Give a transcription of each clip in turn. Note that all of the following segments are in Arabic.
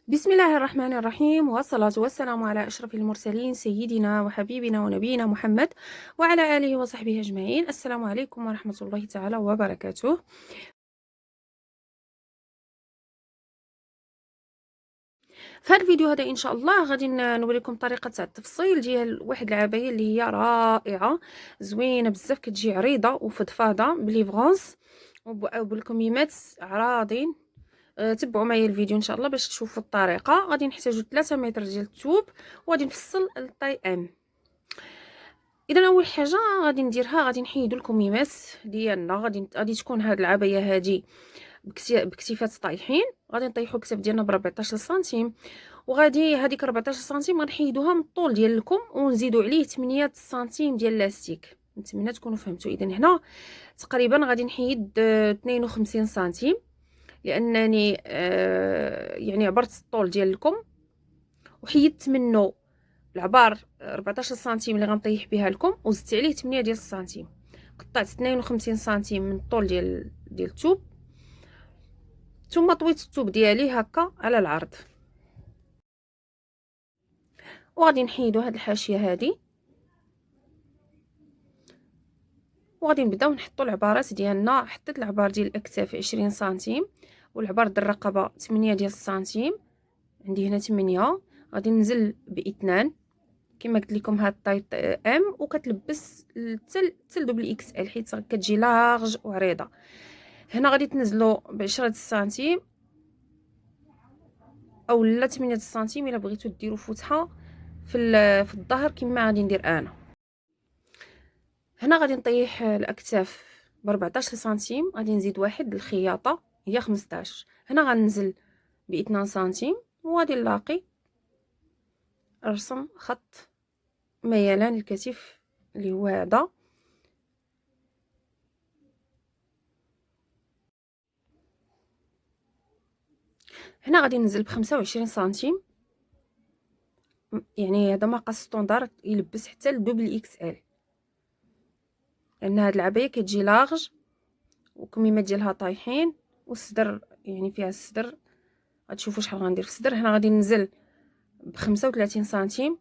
بسم الله الرحمن الرحيم، والصلاة والسلام على أشرف المرسلين سيدنا وحبيبنا ونبينا محمد وعلى آله وصحبه أجمعين. السلام عليكم ورحمة الله تعالى وبركاته. في هذا الفيديو هذا إن شاء الله غادي نوريكم طريقة تاع التفصيل ديال واحد العباية اللي هي رائعة زوينة بزاف، كتجي عريضة وفضفاضة بليفغونس وبالكميمات عراضين. تبعوا معايا الفيديو ان شاء الله باش تشوفوا الطريقه. غادي نحتاجوا 3 متر ديال الثوب وغادي نفصل الطاي ام. اذا اول حاجه غادي نديرها، غادي نحيدوا الكميمات ديالنا. غادي تكون هاد العبايه هادي بكتيفات طايحين. غادي نطيحوا الكتاف ديالنا ب 14 سنتيم، وغادي هذيك 14 سنتيم غنحيدوها من الطول ديال الكم ونزيدوا عليه 8 سنتيم ديال لاستيك. نتمنى تكونوا فهمتوا. اذا هنا تقريبا غادي نحيد 52 سنتيم، لانني يعني عبرت الطول ديال الكم وحيدت منه العبار 14 سنتيم اللي غنطيح بها لكم وزدت عليه 8 ديال السنتيم. قطعت 52 سنتيم من الطول ديال الثوب، ثم طويت الثوب ديالي هكا على العرض. وغادي نحيدو هاد الحاشيه هادي، وغادي نبداو نحطو العبارات ديالنا. حطيت العبار ديال الاكتاف 20 سنتيم والعبار ديال الرقبه 8 ديال السنتيم، عندي هنا 8. غادي ننزل باثنان كما قلت لكم. هاد الطايط ام وكتلبس حتى دوبل اكس ال حيت كتجي لارج وعريضه. هنا غادي تنزلوا ب 10 سنتيم او لا 8 سنتيم الا بغيتو ديروا فتحه في الظهر كما غادي ندير انا. هنا غادي نطيح الاكتاف ب 14 سنتيم، غادي نزيد واحد الخياطه هي 15. هنا غننزل ب 2 سنتيم وغادي نلاقي ارسم خط ميلان الكتف اللي هو هذا. هنا غادي ننزل ب 25 سنتيم، يعني هذا مقاس ستوندار يلبس حتى لدوبل اكس ال، لان هاد العبايه كتجي لارج وكميمات ديالها طايحين والصدر يعني فيها الصدر. غتشوفوا شحال غندير في الصدر. هنا غادي ننزل ب 35 سنتيم.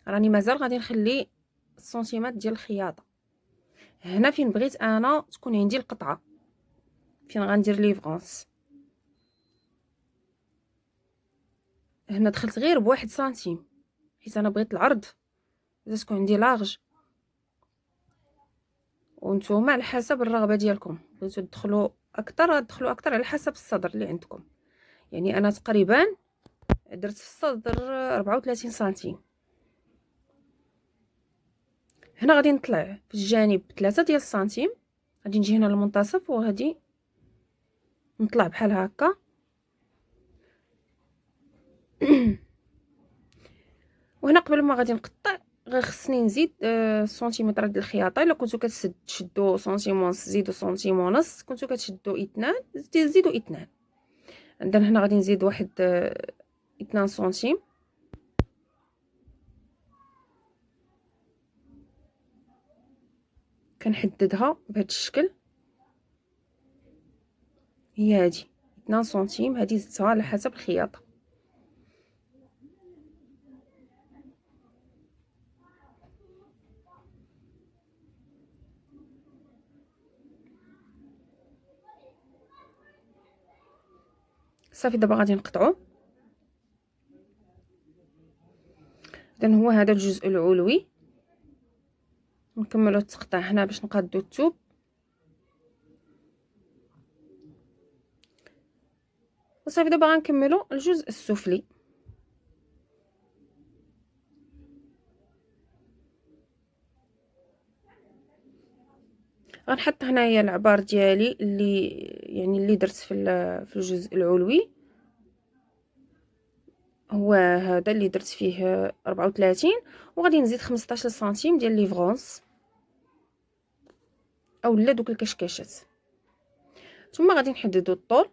راني مازال غادي نخلي السنتيمات ديال الخياطه. هنا فين بغيت انا تكون عندي القطعه فين غندير ليفغونس. هنا دخلت غير بواحد سنتيم حيت انا بغيت العرض تكون عندي لارج، وانتوما على حسب الرغبه ديالكم. بغيتو تدخلوا اكثر تدخلوا اكثر على حسب الصدر اللي عندكم. يعني انا تقريبا درت في الصدر 34 سنتيم. هنا غادي نطلع في الجانب 3 ديال السنتيم. غادي نجي هنا للمنتصف وغادي نطلع بحال هكا. وهنا قبل ما غادي نقطع غير خصني نزيد سنتيمتر ديال الخياطه. الا كنتو كتشدوا سنتيم ونص زيدوا سنتيم ونص، كنتو كتشدوا اثنان زيدوا اثنان. عندنا هنا غادي نزيد واحد 2 سنتيم. كنحددها بهذا الشكل. هي هذه 2 سنتيم، هذه زدتها على حسب الخياطه. صافي دابا غادي نقطعو. اذا هو هذا الجزء العلوي. نكملوا التقطيع هنا باش نقادو الثوب. وصافي دابا غنكملوا الجزء السفلي. غنحط هنايا العبار ديالي اللي درت في الجزء العلوي، هو هذا اللي درت فيه 34. وغادي نزيد 15 سنتيم ديال ليفغونس اولا دوك الكشكاشات. ثم غادي نحددوا الطول.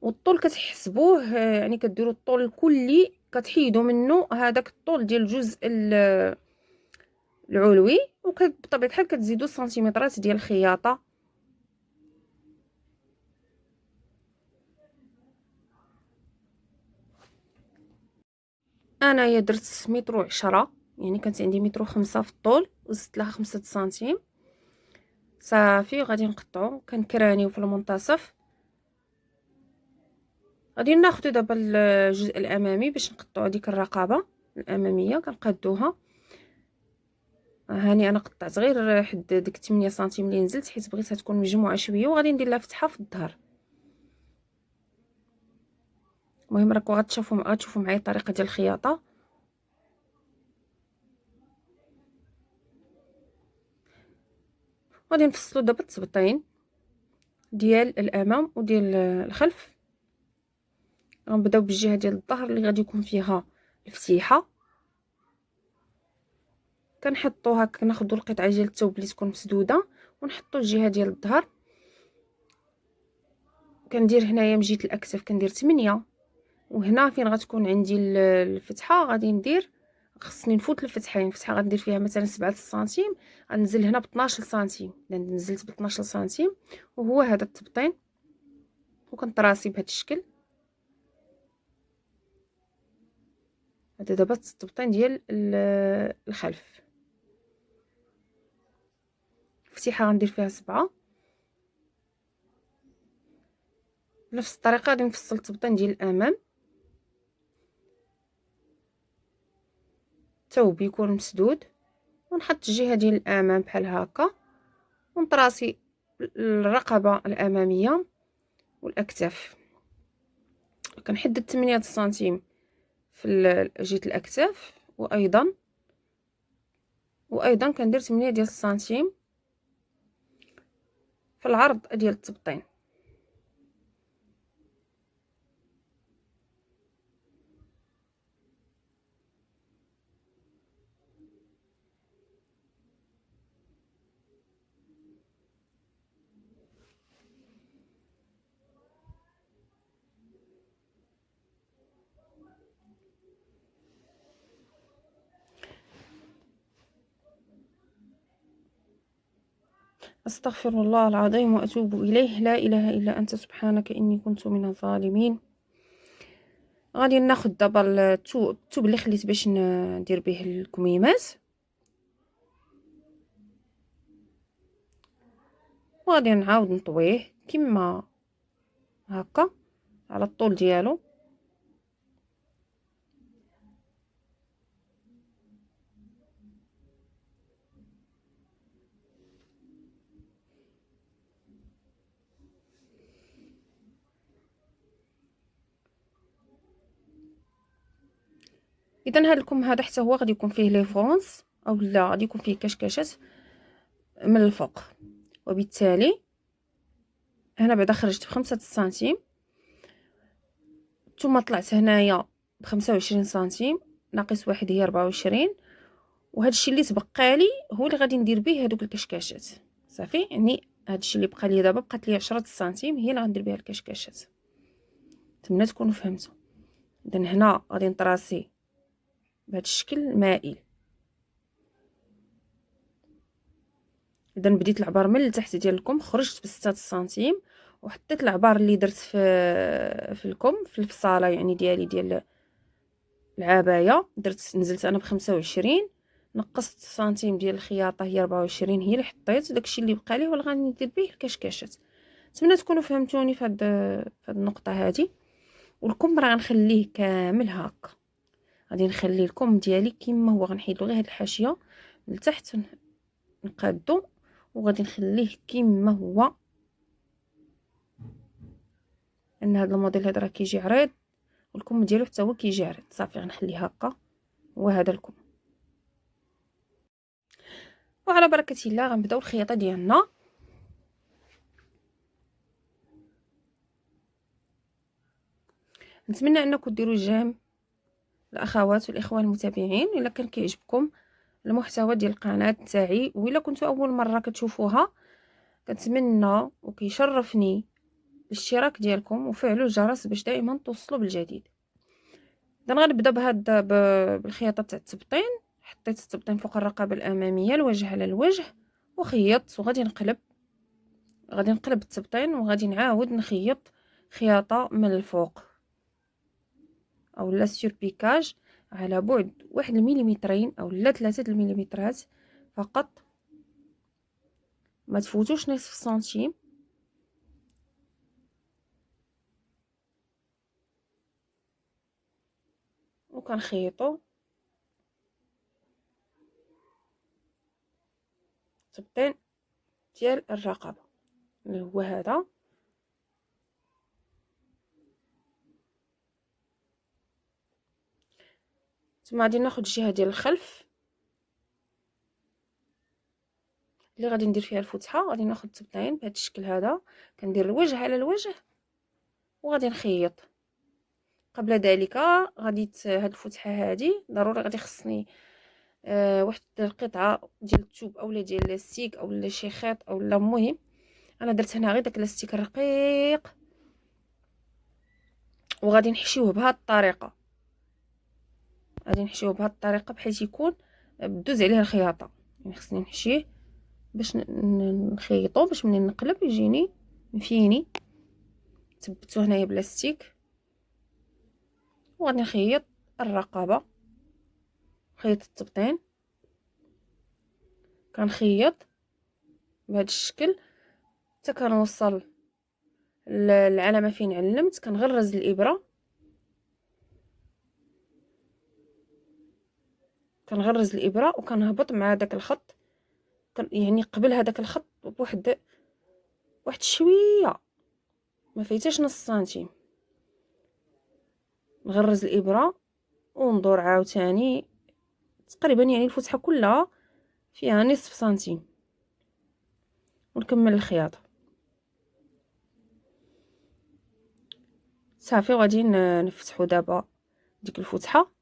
والطول كتحسبوه يعني كديروا الطول الكلي كتحيدوا منه هذاك الطول ديال الجزء العلوي، وبطبيعه الحال كتزيدوا السنتيمترات ديال الخياطه انايا درت مترو 10، يعني كانت عندي مترو 5 في الطول، وزدت لها 5 سنتيم صافي. غادي نقطعو كنكرانيو في المنتصف. غادي ناخدو دابا الجزء الامامي باش نقطعو ديك الرقبه الاماميه، كنقادوها. هاني انا قطعت غير حد ديك 8 سنتيم اللي نزلت، حيت بغيتها تكون مجموعه شويه، وغادي ندير لها فتحه في الظهر. المهم راكم غتشوفوا معايا الطريقه ديال الخياطه. غادي نفصلوا دابا التبطين ديال الامام وديال الخلف. غنبداو بالجهه ديال الظهر اللي غادي يكون فيها الفتيحه. كنحطوا هكا، كناخذوا القطعه ديال الثوب اللي تكون مسدوده ونحطوا الجهه ديال الظهر. كندير هنايا من جهه الاكتاف كندير 8، وهنا فين غتكون عندي الفتحه غادي ندير، خصني نفوت الفتحين. الفتحه غندير فيها مثلا 7 سنتيم، غنزل هنا ب 12 سنتيم، لان نزلت ب 12 سنتيم وهو هذا التبطين، وكنطراسي بهذا الشكل. هذا دابا التبطين ديال الخلف. الفتحه غندير فيها 7. بنفس الطريقه غادي نفصل التبطين ديال الامام، الثوب يكون مسدود، ونحط الجهه ديال الامام بحال هكا، ونطراسي الرقبه الاماميه والاكتاف. كنحدد 8 سنتيم في جهه الاكتاف، وايضا كندير 8 ديال السنتيم في العرض ديال التبطين. استغفر الله العظيم واتوب اليه، لا اله الا انت سبحانك اني كنت من الظالمين. غادي ناخذ دابا الثوب اللي خليت باش ندير به الكميمات، وغادي نعاود نطويه كما هكا على الطول ديالو. اذا هذا الكم هذا حتى هو غادي يكون فيه لي فرونس، او لا غادي يكون فيه كشكشات من الفوق، وبالتالي هنا بعدا خرجت ب5 سنتيم، ثم طلعت هنايا ب25 سنتيم، ناقص واحد هي 24. وهذا الشيء اللي تبقى لي هو اللي غادي ندير به هذوك الكشكاشات صافي. يعني هذا الشيء اللي بقى لي دابا بقات لي 10 سنتيم هي اللي غندير بها الكشكاشات. نتمنى تكونوا فهمتوا. اذا هنا غادي نطراسي بهذا الشكل مائل. اذا بديت العبار من التحت ديال الكم، خرجت ب6 سنتيم، وحطيت العبار اللي درت في الكم في الفصاله يعني ديال العبايه، نزلت انا ب25، نقصت سنتيم ديال الخياطه هي 24، هي اللي حطيت. داكشي اللي بقى لي هو اللي غادي ندير به الكشكاشات. نتمنى تكونوا فهمتوني في هاد النقطه هذه. والكم راه غنخليه كامل هكا، غادي نخلي الكم ديالي كما هو، غنحيد له غير هاد الحاشيه لتحت نقادو، وغادي نخليه كما هو، ان هذا الموديل هذا راه كيجي عريض، والكم ديالو حتى هو كيجي عريض. صافي غنخليه هكا، وهذا الكم. وعلى بركه الله غنبداو الخياطه ديالنا. نتمنى انكم ديروا جيم الاخوات والاخوه المتابعين الا كان كيعجبكم المحتوى ديال القناه تاعي، والا كنتوا اول مره كتشوفوها كنتمنى وكيشرفني الاشتراك ديالكم وفعلوا الجرس باش دائما توصلوا بالجديد. اذا غنبدا بالخياطه تاع التبطين. حطيت التبطين فوق الرقبه الاماميه، الوجه على الوجه، وخيطت. وغادي نقلب التبطين، وغادي نعاود نخيط خياطه من الفوق او لا سوربيكاج على بعد 1 مليمترين او لا 3 المليمترات فقط، ما تفوتوش نصف سنتيم. وكنخيطو التبطين ديال الرقبه اللي هو هذا. ثم غادي ناخذ الجهه ديال الخلف اللي غادي ندير فيها الفتحه. غادي ناخذ التبطين بهذا الشكل هذا، كندير الوجه على الوجه وغادي نخيط. قبل ذلك غادي هاد الفتحه هذه ضروري غادي خصني واحد القطعه ديال الثوب اولا ديال اللاستيك اولا شي خيط اولا، المهم انا درت هنا غير داك اللاستيك الرقيق، وغادي نحشيوه بهذه الطريقه. غادي نحشيوه بهذه الطريقه بحيث يكون بدوز عليه الخياطه. يعني خصني نحشيه باش نخيطو باش منين نقلب يجيني مفيني. ثبتو هنايا بلاستيك وغادي نخيط الرقبه، خيط التبطين كنخيط بهذا الشكل حتى كنوصل العلامه فين علمت. كنغرز الابره، كنغرز الابره وكنهبط مع داك الخط، يعني قبل هذاك الخط بواحد شويه، ما فايتاش نص سنتيم. نغرز الابره وندور عاوتاني تقريبا، يعني الفتحه كلها فيها نصف سنتيم، ونكمل الخياطه. صافي غادي نفتحوا دابا ديك الفتحه.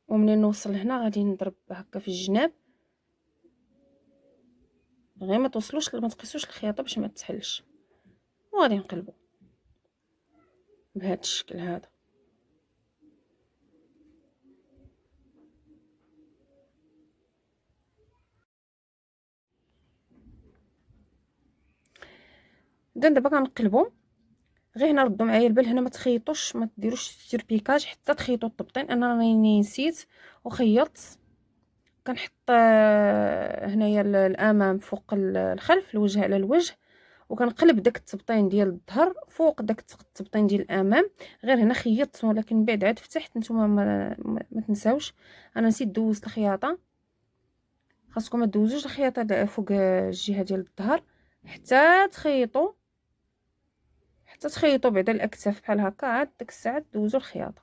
ومنين نوصل هنا غادي نضرب هكا في الجناب، غير ما توصلوش ما تقيسوش الخياطه باش ما تسحلش، وغادي نقلبو بهذا الشكل هذا. دابا كنقلبو. غير هنا ردوا معايا البال، هنا ما تخيطوش، ما تديروش سيربيكاج حتى تخيطوا الطبطين. انا راني نسيت وخيطت. كنحط هنايا الامام فوق الخلف، الوجه على الوجه، وكنقلب داك التبطين ديال الظهر فوق داك التبطين ديال الامام. غير هنا خيطت ولكن من بعد عاد فتحت. نتوما ما تنساوش، انا نسيت دوزت الخياطه. خاصكم ما دوزوش الخياطه فوق الجهه ديال الظهر حتى تخيطوا، بعدا الاكتاف بحال هكا، عاد ديك الساعه دوزوا الخياطه.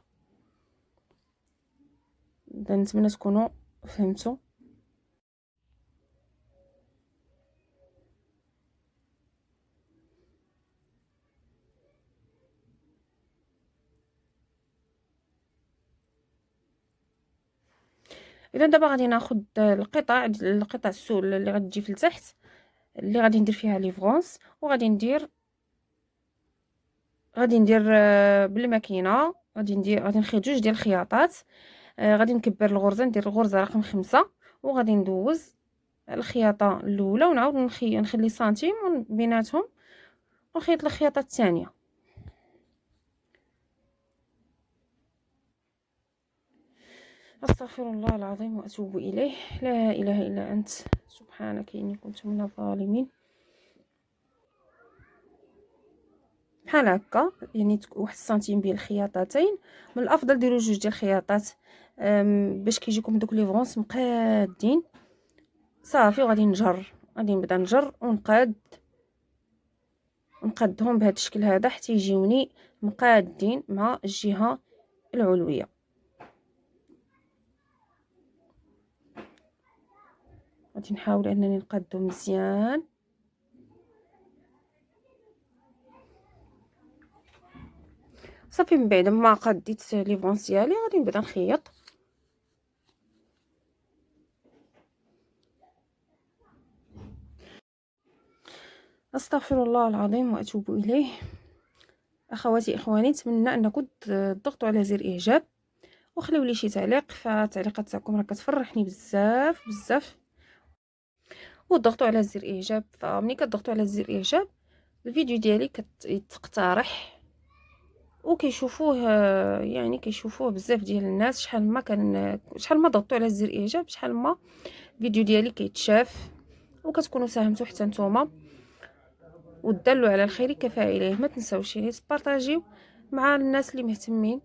نتمنى تكونوا فهمتوا. اذا دابا غادي ناخذ القطع السول اللي غادي تجي في التحت، اللي غادي ندير فيها لي فرونس، وغادي ندير بالماكينه. غادي نخيط جوج ديال الخياطات. غادي نكبر الغرزه، ندير الغرزه رقم 5 وغادي ندوز الخياطه الاولى ونعاود نخلي سنتيم بيناتهم ونخيط الخياطه الثانيه. استغفر الله العظيم واتوب اليه. لا اله الا انت سبحانك اني كنت من الظالمين. بحال هكا، يعني واحد السنتيم بين الخياطتين. من الافضل ديروا جوج ديال الخياطات باش كيجيكم دوك لي فرونس مقادين. صافي وغادي غادي نبدا نجر ونقادهم بهذا الشكل هذا حتى يجيوني مقادين مع الجهه العلويه. غادي نحاول انني نقادهم مزيان. صافي من بعد ما قديت لي فرونس ديالي غادي نبدا نخيط. استغفر الله العظيم واتوب اليه. اخواتي اخواني، نتمنى انكم تضغطوا على زر اعجاب وخليو لي شي تعليق، فالتعليقات تاعكم راه كتفرحني بزاف بزاف. وضغطوا على زر اعجاب، فملي كتضغطوا على زر اعجاب الفيديو ديالي كيتقترح وكيشوفوه، يعني كيشوفوه بزاف ديال الناس. شحال ما ضغطوا على زر اعجاب شحال ما الفيديو ديالي كيتشاف، وكتكونوا ساهمتوا حتى نتوما. والدال على الخير كفاعله. ما تنساوش يعني تبارطاجيو مع الناس اللي مهتمين.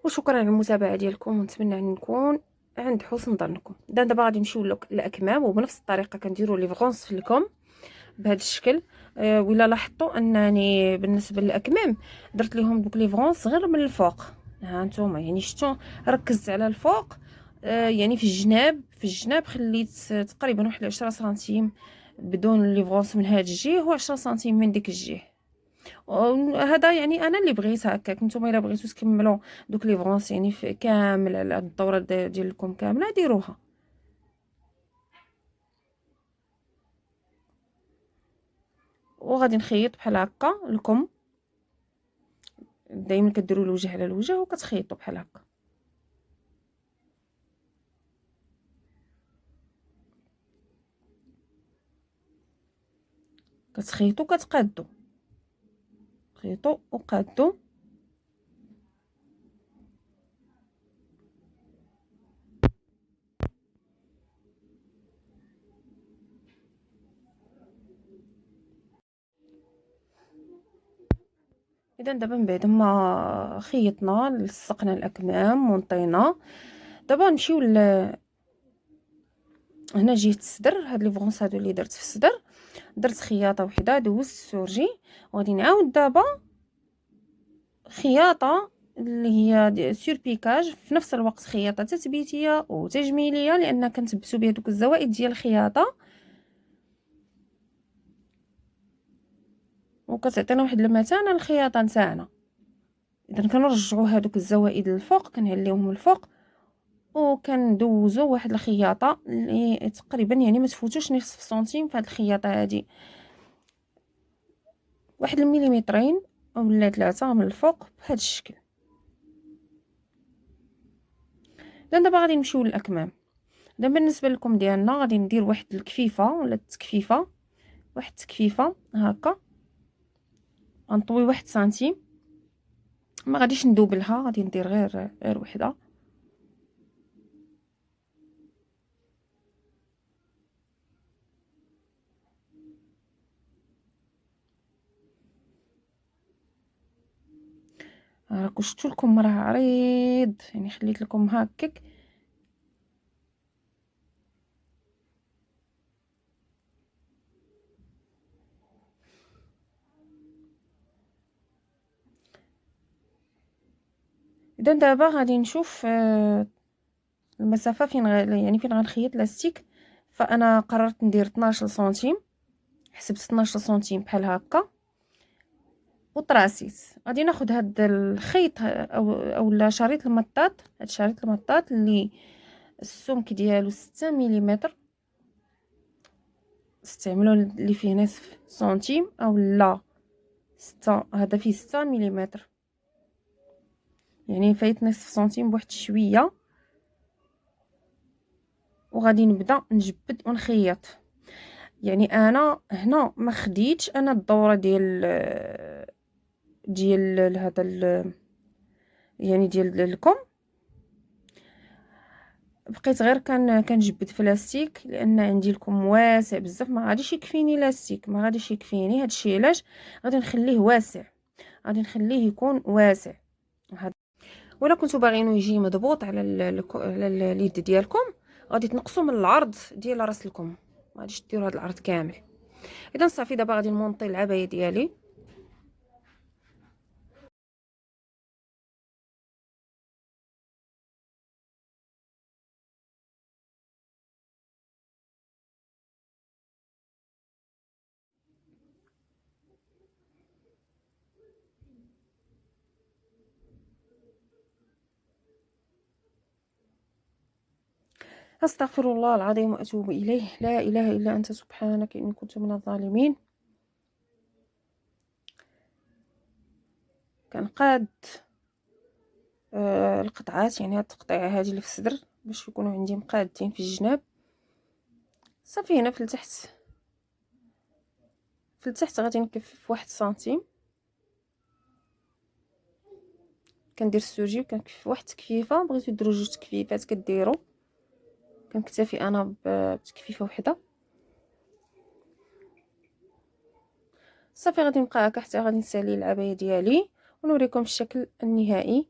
وشكرا على المتابعه ديالكم، ونتمنى ان نكون عند حسن ظنكم. دابا غادي نمشيو للاكمام، وبنفس الطريقه كنديروا لي فغونس في الكم بهذا الشكل. ولا لاحظتوا انني بالنسبه للاكمام درت لهم دوك لي فغونس غير من الفوق. ها نتوما يعني شفتوا ركزت على الفوق. يعني في الجناب خليت تقريبا واحد 10 سنتيم بدون لي فغونس من هذا الجهه، و10 سنتيم من ديك الجهه. هذا يعني انا اللي بغيت هكاك. نتوما الا بغيتو تكملوا دوك لي فغونس يعني في كامل على الدوره ديالكم كامله ديروها. وغادي نخيط بحال هكا الكم. دائما كديروا الوجه على الوجه وكتخيطوا بحال هكا. كتخيطوا كتقادوا، خيطوا وقادوا. اذا دابا من بعد ما خيطنا لصقنا الاكمام ونطينا، دابا نمشيو هنا جهه الصدر. هاد لي فغونس هادو اللي درت في الصدر، درت خياطه وحده دوزت السورجي، وغادي نعاود دابا خياطه اللي هي سور بيكاج، في نفس الوقت خياطه تثبيتيه وتجميليه، لان كنثبتوا بها دوك الزوائد ديال الخياطه، وكتعطينا واحد المتانه الخياطه نتاعنا. اذا كنرجعوا هذوك الزوائد للفوق، كنعليوهم الفوق، وكندوزو واحد الخياطه اللي تقريبا يعني ما تفوتوش نصف سنتيم. في هذه الخياطه هذه واحد المليمترين اولا 3 من الفوق بهذا الشكل. دابا غادي نمشيو للاكمام. دابا بالنسبه لكم ديالنا غادي ندير واحد الكفيفه ولا التكفيفه، واحد التكفيفه هكا، غنطوي 1 سنتيم. ما غاديش ندوبلها، غادي ندير غير وحده. راكم شفتوا لكم راه عريض، يعني خليت لكم هكاك. اذا دابا غادي نشوف المسافه يعني فين غنخيط لاستيك. فانا قررت ندير 12 سنتيم، حسبت 12 سنتيم بحال هكا وطراسيت. غادي ناخذ هاد الخيط او شريط المطاط. هاد شريط المطاط اللي السمك ديالو 6 ملم، استعملوا اللي فيه نصف سنتيم او لا 6. هذا فيه 6 ملم، يعني فايت نصف سنتيم بواحد شويه. وغادي نبدا نجبد ونخيط. يعني انا هنا ما خديتش انا الدوره ديال هذا يعني ديال الكم. بقيت غير كنجبد في لاستيك، لان عندي الكم واسع بزاف، ما غاديش يكفيني لاستيك، ما غاديش يكفيني. هادشي علاش غادي نخليه واسع، غادي نخليه يكون واسع. ولا كنتو باغينو يجي مضبوط على اليد ديالكم، غادي تنقصوا من العرض ديال راس الكم، ما غاديش ديروا هذا العرض كامل. اذا صافي دابا غادي نمونطي العبايه ديالي. استغفر الله العظيم واتوب اليه. لا اله الا انت سبحانك اني كنت من الظالمين. كنقاد القطعات، يعني هاد التقطيعه هذه اللي في الصدر باش يكونوا عندي مقادين في الجناب. صافي هنا في التحت، غادي نكفف 1 سنتيم، كندير السوجي وكنكفف واحد التكفيفه. بغيتو ديروا 2 تكفيفات كديروا، كنكتفي انا بتكفيفه وحده. صافي غادي نبقى هكا حتى غادي نسالي العبايه ديالي ونوريكم الشكل النهائي.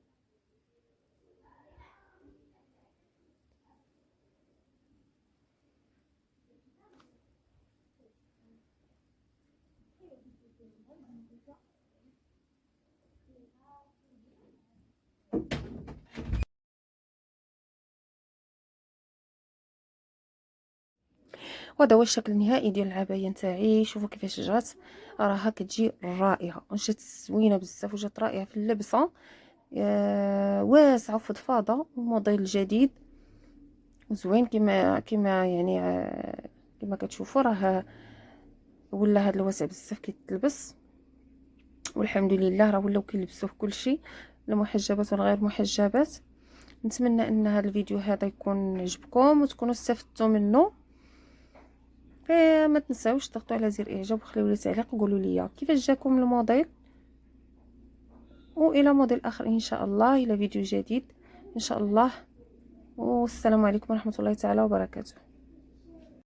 وهذا هو الشكل النهائي ديال العبايه نتاعي. شوفوا كيفاش جات، راها كتجي رائعه، جات زوينه بزاف وجات رائعه في اللبسه، واسعه وفضفاضه وموديل جديد وزوين كما يعني كما كتشوفوا. راه ولا هذا الواسع بزاف كيتلبس، والحمد لله راه ولاو كيلبسوه كلشي، المحجبات والغير محجبات. نتمنى ان هذا الفيديو هذا يكون عجبكم وتكونوا استفدتوا منه. فما تنساوش تضغطوا على زر اعجاب وخليوا لي تعليق وقولوا لي كيفاش جاكم الموديل، والى موديل اخر ان شاء الله، الى فيديو جديد ان شاء الله. والسلام عليكم ورحمه الله تعالى وبركاته.